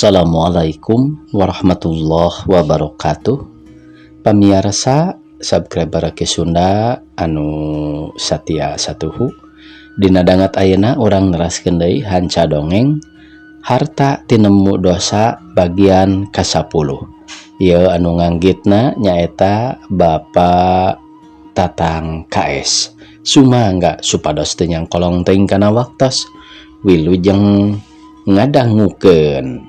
Assalamualaikum warahmatullahi wabarakatuh. Pamirsa subscriber ke Sunda anu Satya Satuhu dina dangat ayeuna orang neraskeun deui hanca dongeng harta tinemu dosa bagian ke-10. Ieu anu nganggitna nyaeta Bapak Tatang KS. Sumangga supados teu nyangkolong teuing kana waktos wilujeng ngadangukeun.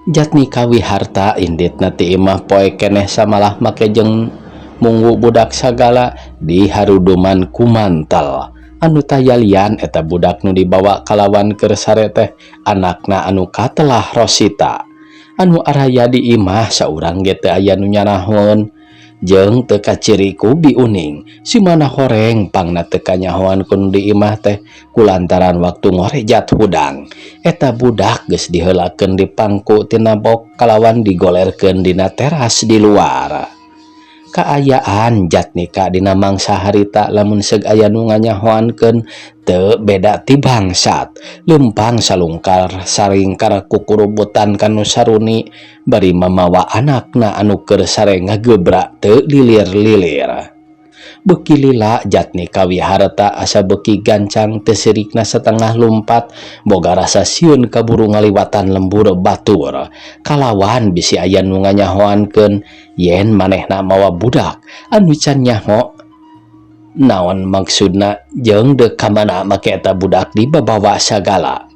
Jatni kawi harta inditna ti imah poe keneh samalah make jeung munggu budak sagala diharuduman ku mantel. Anu tayalian eta budak nu dibawa kalawan keur sare teh anakna anu katelah Rosita. Anu araya di imah saurang ge teu aya nu nyanahon jeung teu kaciri ku Bi Uning. Si mana horeng pangna teu kanyahoan kun di imah teh kulantaran waktu ngorejat hudang. Eta budak geus diheulakeun di pangku tina bok kalawan digolerkeun dina teras di luar. Kaayaan jatnika dina mangsa harita lamun seug aya nu nganyahoankeun teu beda ti bangsat. Leumpang salungkar saringkar kukurubutan kanu saruni bari mamawa anakna anu keur sare ngagebrak teu lilir-lilir. Beuki lila jatni kawi harta asa beuki gancang teu sirikna setengah lumpat boga rasa sieun kaburu ngaliwatan lembur batur. Kalawan bisi aya nu nganyahoankeun yen manehna mawa budak anu can nyaho naon maksudna jeung deuk ka mana make eta budak dibabawa sagala.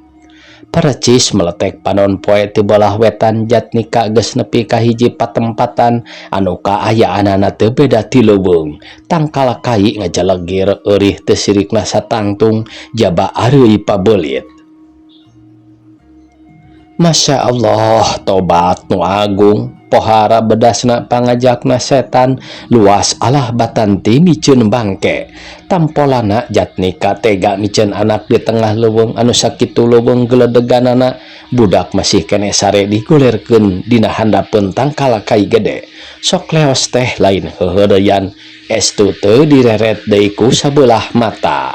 Parecis meletek panon poe ti belah wetan jatnika geus nepi ka hiji patempatan anu kaayaanana teu beda ti leuweung. Tangkal kai ngajalegir eurih teu sirikna satangtung jaba areuy pabeulit. Masya Allah, tobat nu agung, pohara bedasna pangajakna setan, luas alah batanti miceun bangke. Tampolana jatnika tega miceun anak di tengah leuweung anu sakitu leuweung geledeganana, budak masih kene sare digolerkeun dina handapeun tangkal kai gede. Sok leos teh lain heuheureyan, estu teu direret deui ku sabelah mata.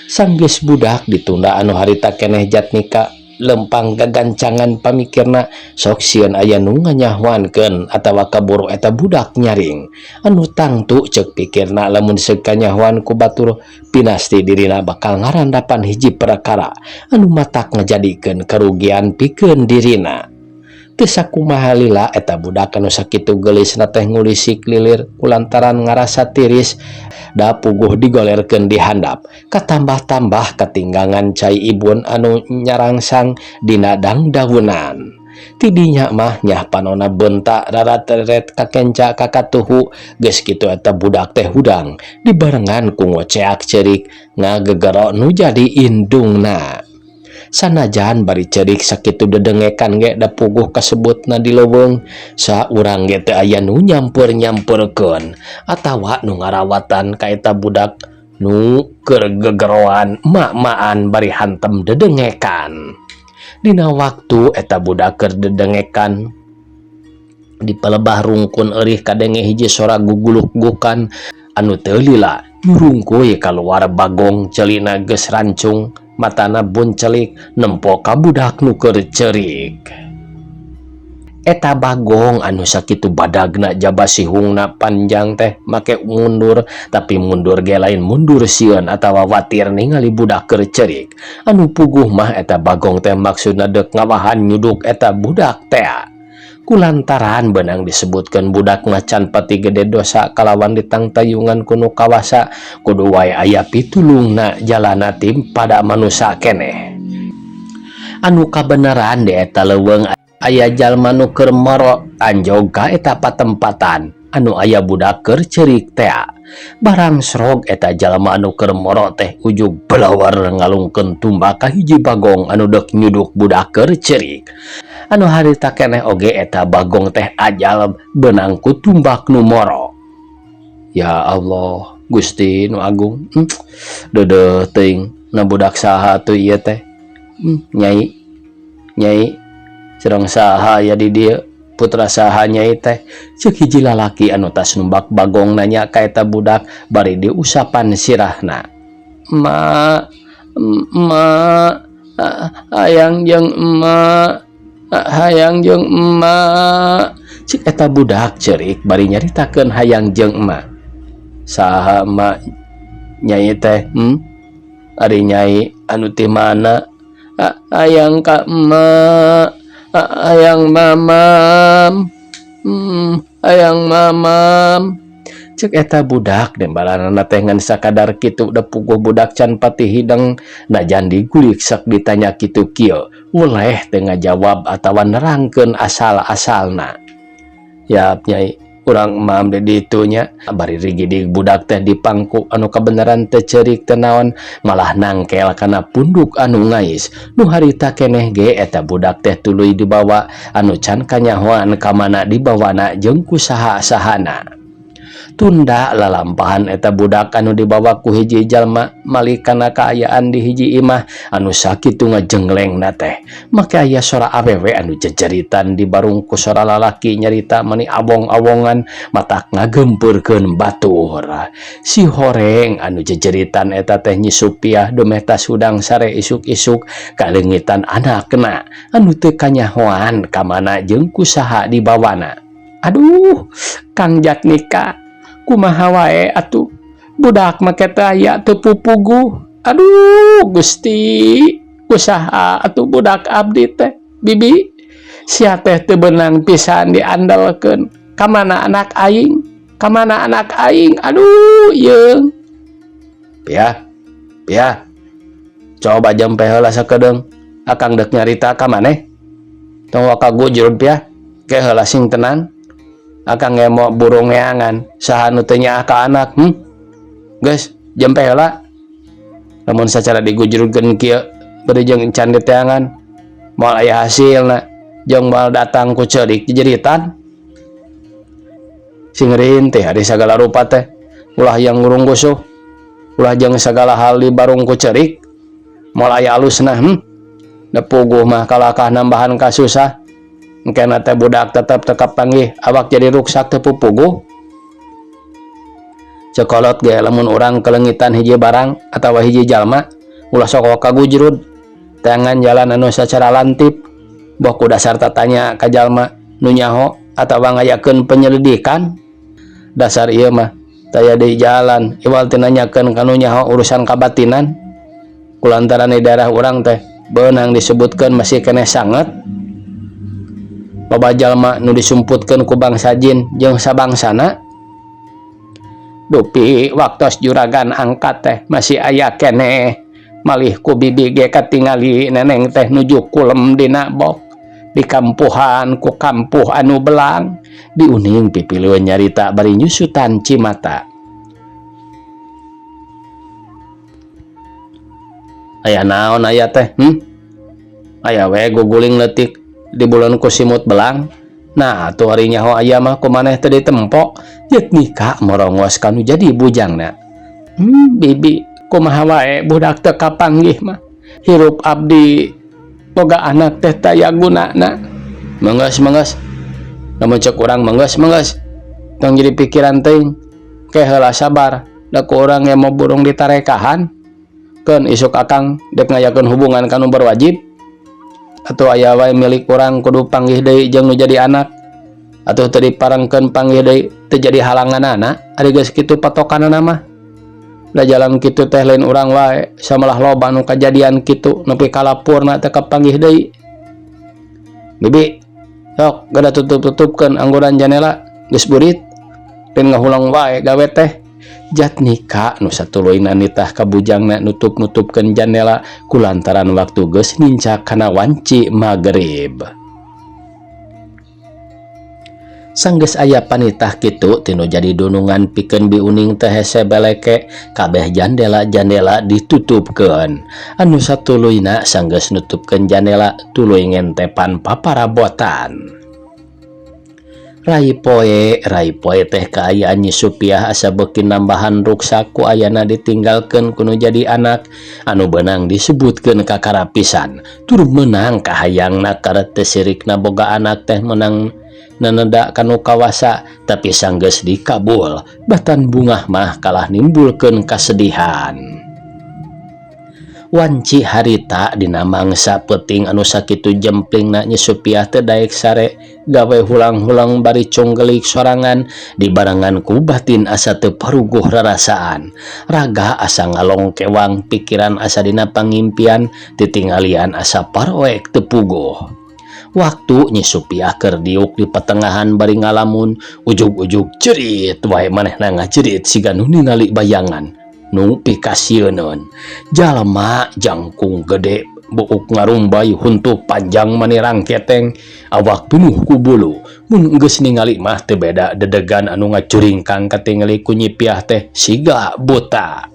Sanggeus budak ditunda anu harita keneh jatnika lempang gagancangan pamikirna sok sieun aya nu nganyahoankeun atawa kaburu eta budak nyaring. Anu tangtu ceuk pikirna lamun seug kanyahoan ku batur pinasti dirina bakal ngarandapan hiji perkara anu matak ngajadikeun kerugian pikeun dirina. Teu sakumaha lila eta budak anu sakitu geulisna teh ngulisik lilir kulantaran ngarasa tiris da puguh digolerkeun di handap. Katambah-tambah ketinggangan cai ibun anu nyarangsang dina dangdawunan. Tidinya mah nyah panona bentak rarat-ret kakenca kakatuhu geus kitu eta budak teh hudang dibarengan ku ngoceak ceurik ngagegero nu jadi indungna. Sanajan bari ceurik sakitu dedengekan ge da puguh kasebutna di leuweung saurang ge teu aya nu nyampur-nyampurkeun atawa nu ngarawatan ka eta budak nu keur gegeroan mak-makan bari hantem dedengekan. Dina waktu eta budak keur dedengekan di pelebah rungkun eurih kadenge hiji sora guguluk-gukan anu teu lila nyurungkuy kaluar bagong celina geus rancung. Matana buncelik nempo ka budak nu keur ceurik. Eta bagong anu sakitu badagna jaba sihungna panjang teh make mundur, tapi mundur ge lain mundur sieun atawa watir ningali budak keur ceurik. Anu puguh mah eta bagong teh maksudna deuk ngawahan nyuduk eta budak teh. Kulantaran benang disebutkeun budak macan pati gede dosa kalawan ditangtayungan kuno kawasa kudu wae aya pitulungna jalana tim pada manusia keneh. Anu kabeneran di eta leuweung aya jalma nu keur moro anjog ka eta patempatan anu aya budak keur ceurik teh. Barang srog eta jalma anu keur moro teh ujug belawar ngalungkeun tumbak ka hiji bagong anu deuk nyuduk budak keur ceurik. Anu harita keneh oge eta bagong teh ajal benang ku tumbak nu moro. Ya Allah, Gusti nu agung. Deudeuh teuing na budak saha atuh ieu teh? Nyai cerong saha ya di dieu? Putra saha nyai teh? Ceuk hiji lalaki anu tas numbak bagong nanya ka eta budak bari diusapan sirahna. Ma hayang jeung emak, hayang jeung emak. Cik eta budak cerik bari nyaritakeun hayang jeung emak. Saha emak nyai teh? Ari nyai anu ti mana? Hayang ka emak, hayang mamam, hayang mamam. Cek eta budak dembalanana teh ngan sakadar kitu da puguh budak can pati hidang najan digulik sak ditanya kitu kieu uleh teu ngajawab atawa nerangkeun asal-asalna. Ya nyai urang mam di ditu nya bari rigidi budak teh dipangku anu kabeneran teu ceurik teu naon malah nangkel kana punduk anu ngais nu harita keneh ge eta budak teh tuluy dibawa anu can kanyahoan ka mana dibawana jeung ku saha-sahana. Tunda lalampahan eta budak anu dibawa ku hiji jalma malikana kaayaan di hiji imah anu sakitu ngajenglengna teh make aya sora awewe anu jejeritan di barung ku sora lalaki nyarita mani abong-abongan matak ngagempurkeun batur. Si horeng anu jejeritan eta teh Nyi Supiah dometa sudang sare isuk-isuk kalengitan anakna anu teu kanyahoan ka mana jeung ku saha dibawana. Aduh Kang Jatnika kumaha wae atuh budak make teh aya teu pupuguh. Aduh Gusti kusaha atuh budak abdi teh bibi sia teh teu beunang pisan diandalkeun ka mana anak aing, ka mana anak aing. Aduh yeung piah coba jempe heula sakedeung akang deuk nyarita ka maneh tong ka gujrud piah ke heula sing tenang. Akang ngemo burung ngeangan saha nu teu nyaah ka anak. Geus jempe heula lamun sacara digujurkeun kieu bari jeung can diteangan moal aya hasilna jeung moal datang ku ceurik jejeritan sing rintih ari sagala rupa teh ulah yang ngurung gusuh ulah jeung sagala hal di barung ku ceurik moal aya alusna da puguh mah kalakah nambahan ka susah. Engkena teh budak tetep tekap panggih awak jadi ruksak teu pupuguh. Cekolot ge lamun urang kelengitan hiji barang atawa hiji jalma ulah sok kagujrud tangan jalan anu sacara lantip boh ku dasar tatanya ka jalma nu nyaho atawa ngayakeun penyelidikan. Dasar ieu mah taya di jalan iwal teu nanyakeun ka nu nyaho urusan kabatinan kulantaran di daerah urang teh beunang disebutkeun masih keneh sanget. Loba jalma nu disumputkeun ku bangsa jin jeung sabangsana. Dupi waktos juragan angkat teh masih aya keneh malih ku bibi ge katingali neneng teh nuju kulem dina bok di kampuhan ku kampuh anu belang diuning pipileueun nyarita bari nyusutan cimata. Aya naon aya teh? Aya we guguling leutik di bulan ku simut belang. Nah atuh ari nyaho aya mah kumaneh teu ditempo Jatnika morongos kanu jadi bujangna. Bibi kumaha wae budak teu kapanggih mah hirup abdi boga anak teh taya gunana. Menggeus lamun ceuk urang menggeus tong jadi pikiran teuing ke heula sabar da ku urang yang mau burung ditarekahan keun isuk akang dek ngayakeun hubungan kanu berwajib. Atau aya wae milik urang kudu panggih deui jeung nu jadi anak atuh teu diparengkeun panggih deui teu jadi halanganana ari geus kitu patokanana mah. Da jalan kitu teh lain urang wae samalah loba nu kajadian kitu nepi kalapurna teu kapanggih deui. Bibi sok gada tutup-tutupkeun anggoran jendela geus burit dan ngahulang wae gawe teh. Jatnika nu satuluyna nitah ka bujangna nutup-nutupkeun jendela kulantaran waktu geus nincak kana wanci magrib. Sanggeus aya panitah kitu tinu jadi dunungan pikeun biuning teh hese beleke kabeh jandela-jandela ditutupkeun. Anu satuluyna sanggeus nutupkeun jandela tuluy ngentepan paparabotan. Rai poe teh kaayaan Nyi Supiah asa beuki nambahan ruksak ku ayana ditinggalkeun kuno jadi anak anu beunang disebutkeun ka karapisan tur meunang kahayangna karet teu sirikna boga anak teh menang naneda kanu kawasa tapi sanggeus dikabul batan bungah mah kalah nimbulkeun kasedihan. Wanci harita dina mangsa peuting anu sakitu jemplingna Nyi Supiah teu daek sare gawe hulang-hulang bari conggelik sorangan dibarengan ku batin asa teu paruguh rarasaan, raga asa ngalongkewang, pikiran asa dina pangimpian, titinggalian asa paroek teu puguh. Waktu Nyi Supiah keur diuk di patengahan bari ngalamun, ujug-ujug cerit wae manehna ngajerit siga nu ningali bayangan nu pikasieun. Jalma jangkung gede buuk ngarumbai huntuh panjang manirang keteng, awak penuh ku bulu. Mun geus ningali mah teu beda dedegan anu ngacuringkang katingali ku Nyi Piah teh siga buta.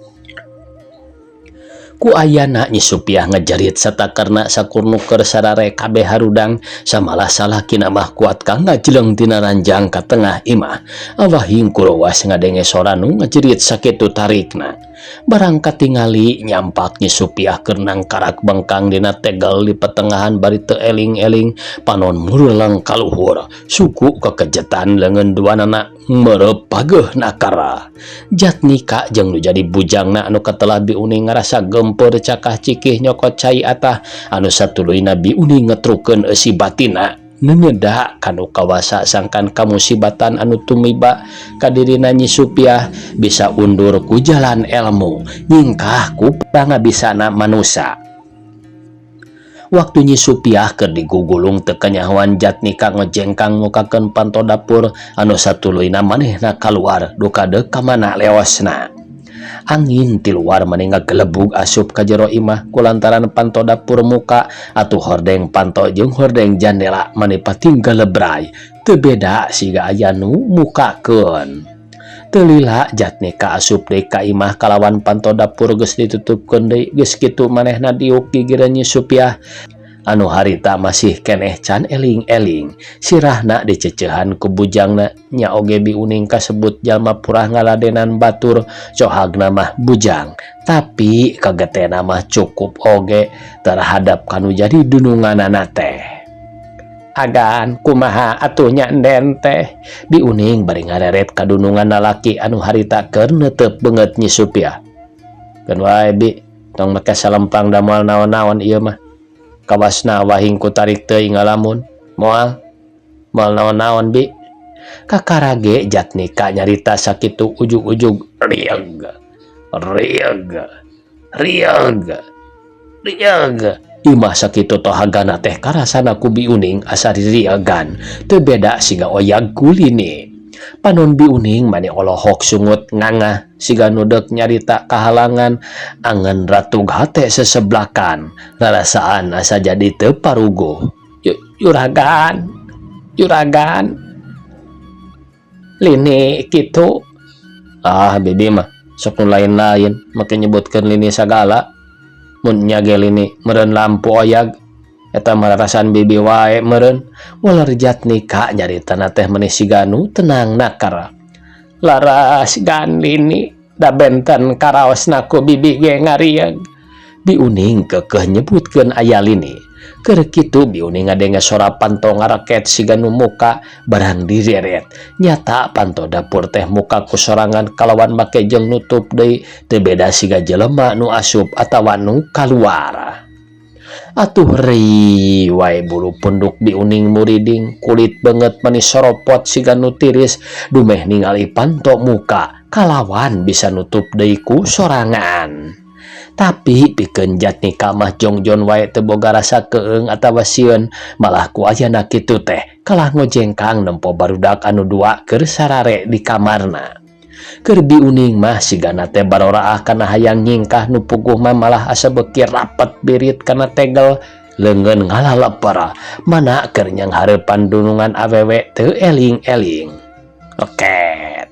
Ku ayana Nyi Supiah ngajerit satakarna sakurnuker sarare kabeh harudang, samalah salakina mah kuat kang ngajleng tina ranjang ka tengah imah. Awahing kulawas ngadenge sora nu ngajerit sakitu tarikna. Barang katingali nyampak Nyi Supiah keur nangkarak bengkang dina tegel di patengahan bari teu eling-eling, panon mureleng kaluhur, suku kekejetan leungeun duanana merep pageuh nakara. Jatnika jeung nu jadi bujangna anu katelah Bi Uning ngarasa gempeur cakah cikih nyokot cai atah, anu satuluyna Bi Uning ngetrukeun eusi batina nenyeda kanu kawasa sangkan kamusibatan anu tumiba ka dirina Nyi Supiah bisa undur ku jalan ilmu nyingkah ku pangabisana manusia. Waktu Nyi Supiah keur digugulung teu kanyahoan Jatnika ngojengkang mukakeun panto dapur anu satuluyna manehna kaluar duka deuk ka mana leosna. Angin ti luar mani ngagelebug asup ka jero imah kulantaran panto dapur muka atuh hordeng panto jeung hordeng jandela mani patinggal lebray teu beda siga aya nu mukakeun. Teu lila Jatnika asup deui ka imah kalawan panto dapur geus ditutupkeun deui, geus kitu manehna diuk gigireun Nyi Supiah anu harita masih keneh can eling-eling. Sirahna dicecehan ku bujangna nya oge Bi Uning kasebut jalma purah ngaladenan batur, cohagna mah bujang tapi kagetena mah cukup oge terhadap kanu jadi dununganana teh. Agan kumaha atuh nya enden teh? Bi Uning bari ngareret ka dunungan lalaki anu harita keur neuteup beungeut Nyi Supiah. Keun wae Bi, tong make salempang da moal naon-naon ieu mah. Kawasna wahing ku tarik teuing ngalamun. Moal naon-naon Bi? Kakarage Jatnika nyarita sakitu ujug-ujug rieg. Imah sakitu tohagana teh karasana ku Bi Uning asa ririagan teu beda siga oyag kulini. Panon Bi Uning mani olohok sungut ngangah siga nu deuk nyarita kahalangan, angen ratug hate seseblakan, rarasaan asa jadi teu paruguh. Juragan lini kitu. Ah bibi mah sok nu lain-lain make nyebutkeun lini sagala. Mun nya ge lini meureun lampu oyag eta mararasan bibi wae meureun. Ular Jatnika nyaritana teh meuni siga nu tenang nakara. Laras gan lini da benten karaosna ku bibi ge ngarieg. Bi Uning keukeuh nyebutkeun aya lini. Keur kitu Bi Uning ngadenge sora panto ngaraket siga nu muka barang direret. Nyata panto dapur teh muka ku sorangan kalawan make jeung nutup deui teu beda siga jelema nu asup atawa nu kaluar. Atuh rei wae bulu punduk Bi Uning muriding, kulit beungeut mani soropot siga nu tiris dumeh ningali panto muka kalawan bisa nutup deui ku sorangan. Tapi pikeun Jatnika mah jongjon wae teu boga rasa keung atawa sieun, malah ku ayana kitu teh kalah ngojengkang nempo barudak anu dua keur sarare di kamarna. Keur Bi Uning mah sigana teh baroraah kana hayang nyingkah nu puguh mah malah asa beuki rapet birit kana tegel leungeun ngalalapara mana keur nyang hareupan dunungan awewe teu eling-eling. Roket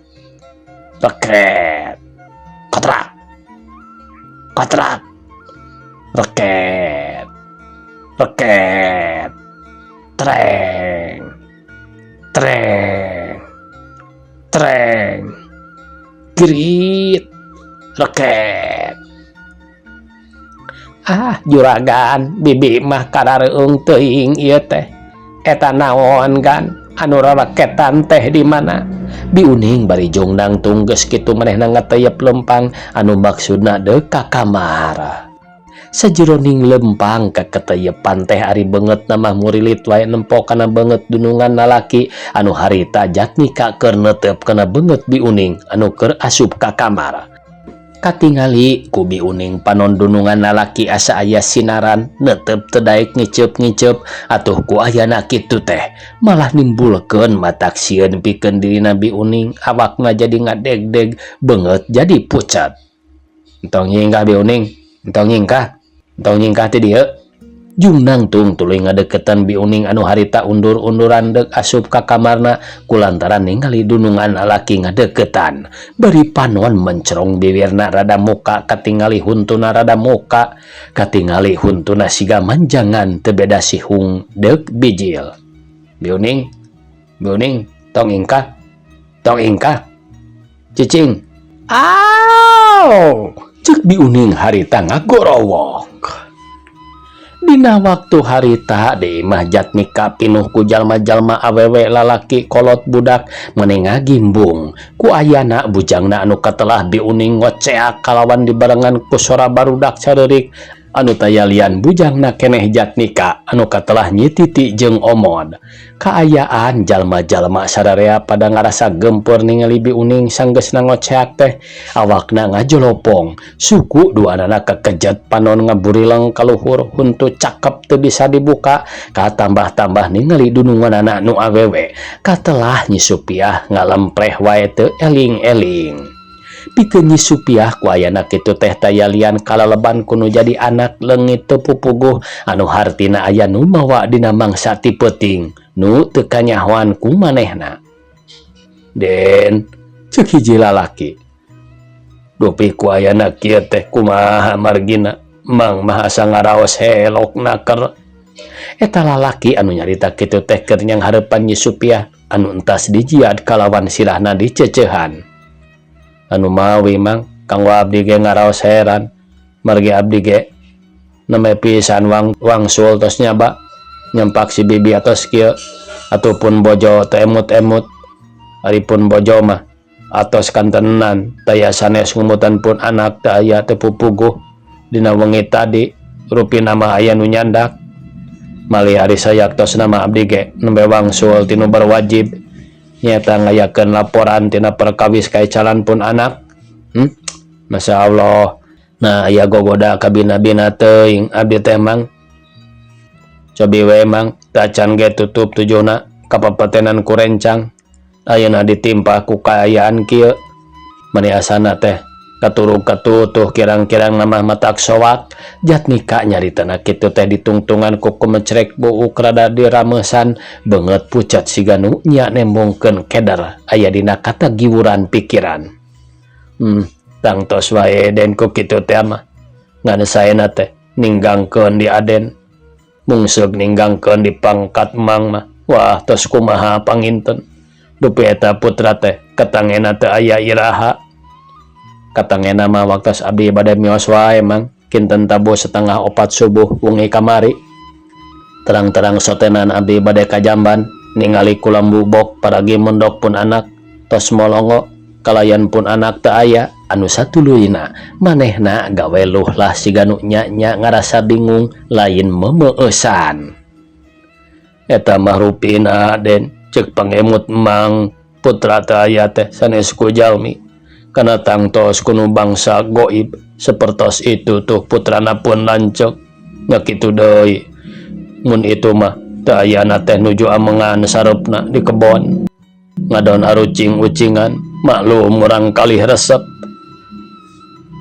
Patrak, reket, treng, grit, reket. Ah, juragan, bibi mah karareung teuing ieu teh. Eta naon gan? Anu raketan teh di mana? Bi Uning bari jongdang tunggeus kitu manehna ngateuyeub lempang anu maksudna deuk ka kamar. sajeroning lempang kaketeyepan teh ari beungeut nama murilit wae nempo kana beungeut dunungan lalaki anu harita Jatnika keur neuteup kana beungeut Bi Uning anu keur asup ka kamar. Katingali ku Bi Uning panon dunungan lalaki asa aya sinaran neuteup teu daek ngiceup-ngiceup atuh ku ayana kitu teh malah nimbulkeun matak sieun pikeun dirina Bi Uning awakna jadi ngadeg-deg beungeut jadi pucat. Entong nyingkah Bi Uning, entong nyingkah ti dieu. Jung nangtung tuluy ngadeketan Bi Uning anu harita undur-unduran deuk asup ka kamarna kulantaran ningali dunungan lalaki ngadeketan. Bari panon mencrong bibirna rada muka, katingali huntuna rada muka, katingali huntuna siga manjangan teu beda sihung deuk bijil. Bi Uning, tong ingkah. Cicing. Aw! Ceuk Bi Uning harita ngagorowok. Dina waktu harita di imah Jatnika pinuh ku jalma-jalma awewe lalaki kolot budak meneng ngagimbung ku ayana bujangna anu katelah Bi Uning ngoceak kalawan dibarengan ku sora barudak careurik anu tayalian bujangna keneh Jatnika anu katelah Nyi Titi jeung Omod. Kaayaan jalma-jalma sadarea pada ngarasa gempeur ningali Bi Uning sanggeusna ngoceak teh awakna ngajolopong suku duanana kekejet panon ngaburileng kaluhur huntu cakep teu bisa dibuka katambah-tambah ningali dununganana nu awewe katelah Nyi Supiah ngalempreh wae teu eling-eling. Pikeun Nyi Supiah ku ayana kitu teh tayalian kalaleban kuno jadi anak leungit teu pupuguh anu hartina aya nu mawa dina mangsa ti peuting nu teu kanyahoan ku manehna. Den, ceuk hiji lalaki. Dupi ku ayana kieu teh kumaha margina? Mang mah asa ngaraos helok naker. Eta lalaki anu nyarita kitu teh keur nyang hareupan Nyi Supiah anu entas dijiad kalawan sirahna dicecehan. Anu mawi mang kanggo abdi ge ngaraos heran margi abdi ge neme pisan wangsul tos nyaba nyempak si bibi atos kieu ataupun bojo teu emut-emut aripun bojo mah atos kantenan taya sanes ngumutan pun anak teu aya teu pupuguh dina wengi tadi rupina mah aya nu nyandak malih ari sayak tos nama abdi ge nembe wangsul tinu berwajib nyata ngayakeun laporan tina perkawis kae calon pun anak. Masya Allah. Nah aya gogoda ka bina-bina teuing abdi teh mang cobi we mang tacan ge tutup tujuna kapapetenan ku rencang ayeuna ditimpa ku kaayaan kieu mani asana teh katurug katutuh kirang-kirang nama matak sowak. Jatnika nyaritana kitu teh ditungtungan ku kumecrek buuk rada dirameusan beungeut pucat siga nu nya nembongkeun keder aya dina katagiwuran pikiran. Tangtos wae den ku kitu teh mah ngan saena teh ninggangkeun di Aden mungseug ninggangkeun di pangkat mang mah wah tos kumaha panginten dupi eta putra teh katangena teu aya iraha. Katangena mah waktos abdi bade mios wae mang kinten tabuh 3:30 subuh wengi kamari terang-terang sotenan abdi bade ka Jamban ningali ku lambu bok paragi mondok pun anak tos molongo kalayan pun anak teu aya anu satuluyna manehna gawe luh lah siga nu nya-nya ngarasa bingung lain memeueusan. Eta mah rupina den ceuk pangemut mang putra teu aya teh sanes ku jalmi kana tangtos kuno bangsa goib sepertos itu tuh putrana pun lancek nya kitu deui mun itu mah teu ayana teh nuju amengan sarepna di kebon ngadon arucing-ucingan maklum urang kalih resep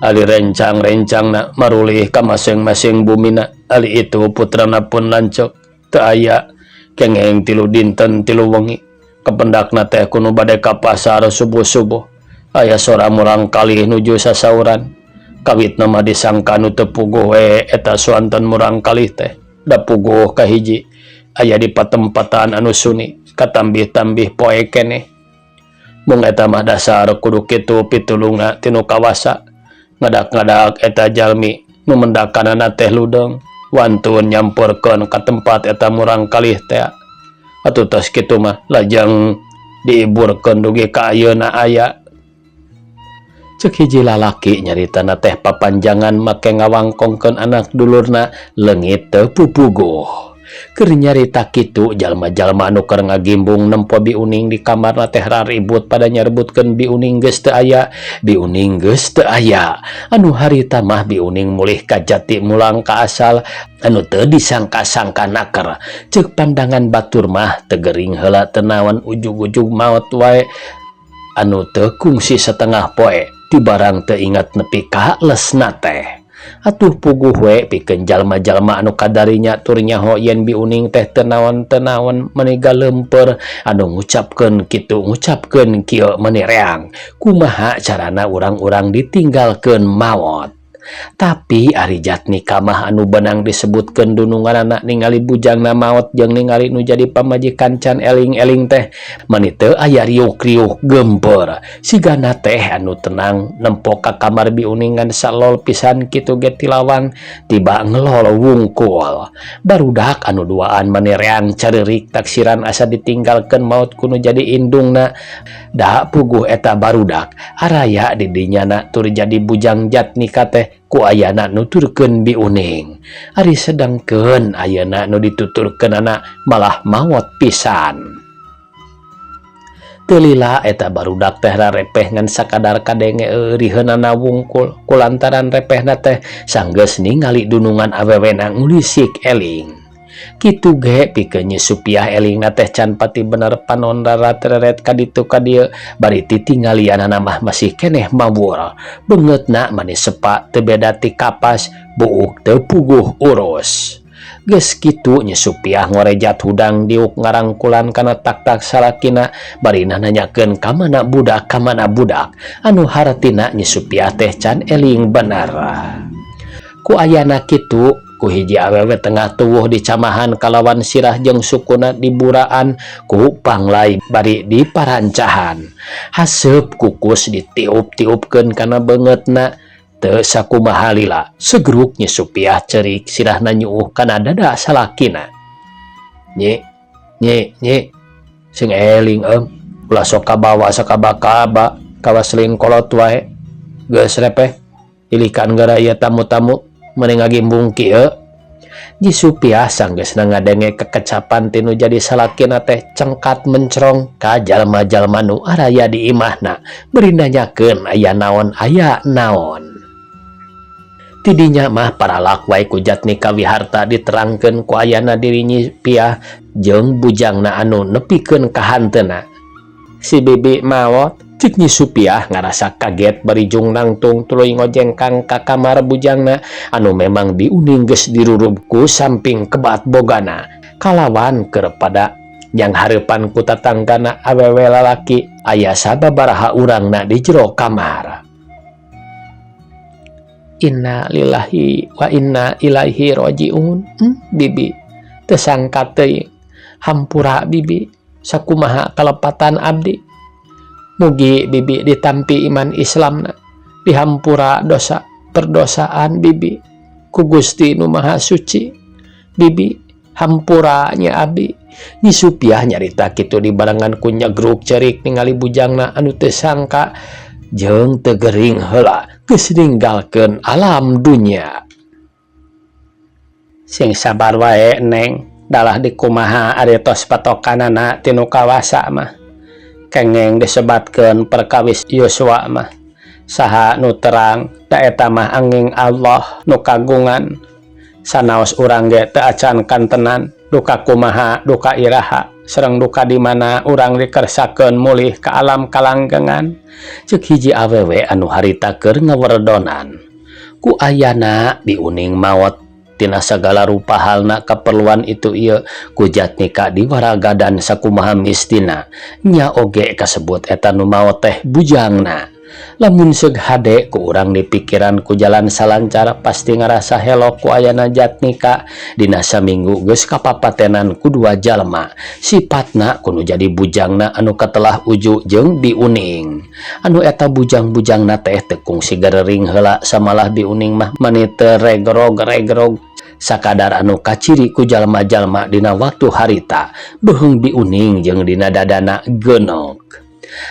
ali rencang-rencangna marulih ka masing-masing bumina ali itu putrana pun lancek teu aya kengeng 3 dinten 3 wengi kependakna teh kuno bade ka pasar subuh-subuh aya sora murang kalih nuju sasauran kawit nama disangka nu teu puguh we eta suanten murang kalih teh da puguh ka hiji aya di patempatan anu suni katambih-tambih poe keneh mung eta mah dasar kudu kitu pitulungna tinu kawasa ngadak-ngadak eta jalmi nu mendakanana teh ludeung wantun nyampurkeun ka tempat eta murang kalih teh atuh tos kitu mah lajeng diiburkeun dugi ka ayeuna aya. Cek hiji lalaki nyaritana teh papanjangan make ngawangkongkeun anak dulurna leungit teu pupuguh. Keur nyarita kitu jalma-jalma anu keur ngagimbung nempo Bi Uning di kamarna teh raribut pada nyarebutkeun Bi Uning geus teu aya, Bi Uning geus teu aya. Anu harita mah Bi Uning mulih ka jati mulang ka asal anu teu disangka-sangka naker. Ceuk pandangan batur mah teu gering heula teu naon ujug-ujug maot wae anu teu kungsi setengah poe di barang teu ingat nepi ka lesna teh. Atuh puguh we pikeun jalma-jalma anu kadarinya tur nyaho yen Bi Uning teh teu naon-naon menega leumpeur anu ngucapkeun kitu ngucapkeun kieu meuni reang. Kumaha carana urang-urang ditinggalkeun maot. Tapi ari Jatnika mah anu benang disebutkeun dununganna ningali bujangna maot jeung ningali nu jadi pamajikan can eling-eling teh meuni teu aya riuk-riuk gempeur. Sigana teh anu tenang nempo ka kamar Bi Uning ngan salol pisan kitu ge ti lawang tiba ngelol wungkul. Barudak anu duaan meuni reang careurik taksiran asa ditinggalkeun maot kuno jadi indungna. Da puguh eta barudak araya di dinyana tur jadi bujang Jatnika teh ku ayana nuturkeun Bi Uning. Ari sedangkeun ayeuna nu dituturkeun anak malah maot pisan. Teu lila eta barudak teh rarepeh ngan sakadar kadenge euriheunana wungkul kulantaran repehna teh sanggeus ningali dunungan awewena ngulisik eling. Kitu ge pikeun Nyi Supiah elingna teh can pati bener panondara tereret ka ditu ka dieu bari titinggalianana mah masih keneh mawur. Beungeutna manis sepa teu beda ti kapas buuk teu puguh urus. Geus kitu Nyi Supiah ngorejat hudang diuk ngarangkulan kana tak-tak salakina bari nanyakeun ka mana budak anu hartina Nyi Supiah teh can eling bener. Ku ayana kitu ku hiji awewe tengah tuwuh di camahan kalawan sirah jeung sukuna diburaan ku panglai bari di parancahan. Haseup kukus ditiup-tiupkeun kana beungeutna teu sakumaha lila. Segruk Nyi Supiah ceurik sirahna nyuuh kana dada salakina. Nyi, sing eling ulah sok kabawa sakaba-kaba kawaslin kolot wae. Geus repeh ilikan gara ieu tamu-tamu meuni ngagimbung kieu. Nyi Supiah sanggeusna ngadenge kekecapan tinu jadi salakina teh cengkat mencrong ka jalma-jalma nu araya di imahna beri nanyakeun aya naon. Tidinya mah paralak wae ku Jatnika Wiharta diterangkeun ku ayana diri Nyi Piah jeung bujangna anu nepikeun ka hanteuna. Si bibi maot. Cik Nyi Supiah ngarasa kaget bari jung nangtung tuluy ngojengkang ka kamar bujangna anu memang Bi Uning geus dirurup ku samping kebat bogana kalawan keur pada yang hareupan ku tatanggana awewe lalaki aya sababaraha urangna di jero kamar. Inna lillahi wa inna ilaihi rajiun. Bibi teu sangka teuing hampura bibi sakumaha kalepatan abdi. Mugi bibi ditampi iman Islamna, dihampura dosa perdosaan bibi ku Gusti Nu Maha Suci. Bibi hampura nya abdi. Nyi Supiah nyarita kitu di barengan ku nyegruk cerik ningali bujangna anu teu sangka jeung teu gering heula geus ninggalkeun alam dunya. Sing sabar wae Neng, dalah dikumaha ari tos patokanana tinu kawasa mah. Kengeng disebatkeun perkawis Yosua mah saha nu terang da eta mah angin Allah nu kagungan sanaos urang ge teu acan kantenan duka kumaha duka iraha sareng duka di mana urang dikersakeun mulih ka alam kalanggengan. Ceuk hiji awewe anu harita keur ngawerdonan ku ayana Bi Uning maot tina sagala rupa halna keperluan itu ieu ku Jatnika diwaraga dan sakumaha mistina nya oge kasebut eta nu maot teh bujangna. Lamun seug hade ku urang di pikiran ku jalan salancar pasti ngarasa helo ku ayana Jatnika dina saminggu geus kapapatenan ku dua jalma sipatna kudu jadi bujangna anu katelah uju jeung Bi Uning. Anu eta bujang-bujangna teh teu kungsi garering heula samalah Bi Uning mah meuni teu regrog sakadar anu kaciri ku jalma-jalma dina waktu harita beheung Bi Uning jeung dina dadana geunok.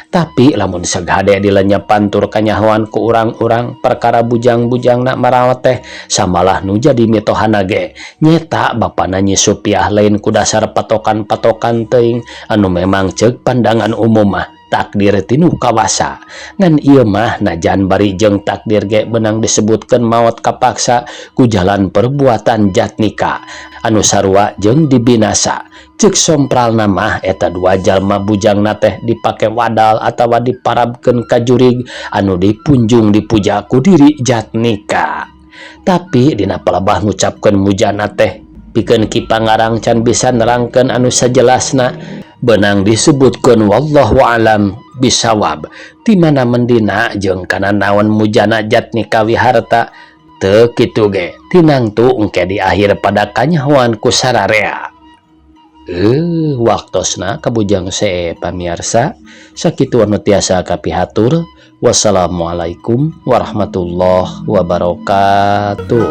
Tapi lamun segade dilenya pantur kanyahoan ku urang-urang perkara bujang-bujang nak marawat teh samalah nu jadi mitohana ge nyeta bapana Nyi Supiah lain ku dasar patokan-patokan teuing anu memang ceuk pandangan umum mah takdir tinu kawasa ngan ieu mah najan bari jeung takdir ge benang disebutkeun maot kapaksa ku jalan perbuatan jatnika anu sarua jeung dibinasa ceuk sompralna mah eta dua jalma bujangna teh dipake wadal atawa diparabkeun ka jurig anu dipunjung dipuja ku diri jatnika. Tapi dina palebah ngucapkeun mujana teh pikeun Ki Pangarang can bisa nerangkeun anu sajelasna benang disebutkeun wallahu alam bisawab di mana mendina jeung kana naon mujana jatnika wiharta teu kitu ge tinangtu engke di akhir pada kanyahoan ku sararea. Waktosna kabujang see pamirsa sakitu anu tiasa kapihatur. Wassalamualaikum warahmatullahi wabarakatuh.